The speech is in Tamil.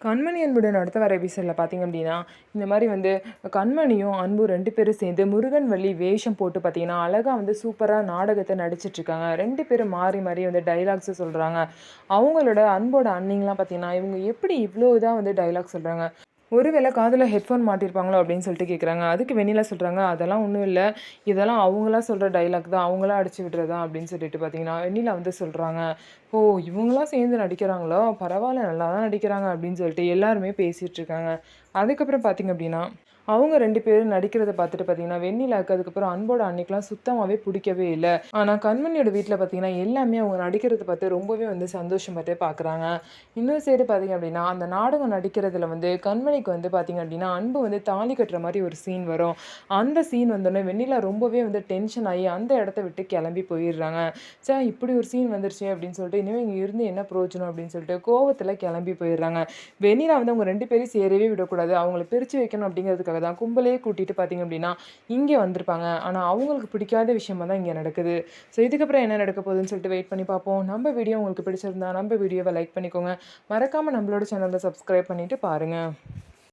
கண்மணி அன்புடன் அடுத்த வர எபிசோடில் பார்த்தீங்க அப்படின்னா, இந்த மாதிரி வந்து கண்மணியும் அன்பும் 2 பேரும் சேர்ந்து முருகன் வள்ளி வேஷம் போட்டு பார்த்தீங்கன்னா, அழகா வந்து சூப்பரா நாடகத்த நடிச்சிட்டுருக்காங்க. 2 பேரும் மாறி மாறி வந்து டயலாக்ஸ சொல்றாங்க. அவங்களோட அன்போட அண்ணிங்கலாம் பார்த்தீங்கன்னா, இவங்க எப்படி இவ்ளோ இதா வந்து டயலாக் சொல்றாங்க? ஒருவேளை காதுல ஹெட்ஃபோன் மாட்டியிருப்பாங்களோ அப்படின்னு சொல்லிட்டு கேட்குறாங்க. அதுக்கு வெண்ணிலா சொல்றாங்க, "அதெல்லாம் ஒண்ணும் இல்ல. இதெல்லாம் அவங்களா சொல்ற டயலாக் தான். அவங்களா அடிச்சு விடுறது தான்" அப்படின்னு சொல்லிட்டு பார்த்தீங்கன்னா, வெண்ணிலா வந்து சொல்றாங்க. "ஓ! இவங்கலாம் சேர்ந்து நடிக்கிறாங்களா? பரவால்ல நல்லா தான் நடிக்கிறாங்க" அப்படின்னு சொல்லிட்டு எல்லாருமே பேசிட்டு இருக்காங்க. அதுக்கப்புறம் பார்த்தீங்க அப்படின்னா, அவங்க 2 பேரும் நடிக்கிறத பார்த்துட்டு பார்த்தீங்கன்னா, வெண்ணிலாவுக்கு அதுக்கப்புறம் அன்போட அன்னைக்குலாம் சுத்தமாவே புடிக்கவே இல்ல. ஆனா கண்மணியோட வீட்ல பார்த்தீங்கன்னா, எல்லாமே அவங்க நடிக்கிறத பார்த்து ரொம்பவே வந்து சந்தோஷப்பட்டு பார்க்குறாங்க. இன்னொரு சைடு பார்த்தீங்க அப்படின்னா, அந்த நாடகம் நடிக்கிறதுல வந்து கண்மணிக்கு வந்து பார்த்தீங்க அப்படின்னா, அன்பு வந்து தாலி கட்டுற மாரி ஒரு சீன் வரும். அந்த சீன் வந்தோனே வெண்ணிலா ரொம்பவே வந்து டென்ஷன் ஆயி அந்த இடத்த விட்டு கிளம்பி போயிடுறாங்க. ச்சே! இப்படி ஒரு சீன் வந்துருச்சே அப்படின்னு சொல்லிட்டு, இனிமே இங்க இருந்து என்ன பிரயோஜனம் அப்படின்னு சொல்லிட்டு கோவத்துல கிளம்பி போயிடுறாங்க. வெண்ணிலா வந்து அவங்க 2 பேரையும் சேரவே விடக்கூடாது. அவங்கள பிரிச்சு வைக்கணும் அப்படிங்கிறதுக்காக தான் கும்பலையே கூட்டிட்டு பார்த்தீங்க அப்படின்னா, இங்கே வந்திருப்பாங்க. ஆனா அவங்களுக்கு பிடிக்காத விஷயமா தான் இங்க நடக்குது. ஸோ இதுக்கப்புறம் என்ன நடக்க போகுதுன்னு சொல்லிட்டு வெயிட் பண்ணி பார்ப்போம். நம்ம வீடியோ உங்களுக்கு பிடிச்சிருந்தா நம்ம வீடியோவ லைக் பண்ணிக்கோங்க. மறக்காம நம்மளோட சேனல சப்ஸ்கிரைப் பண்ணிட்டு பாருங்க.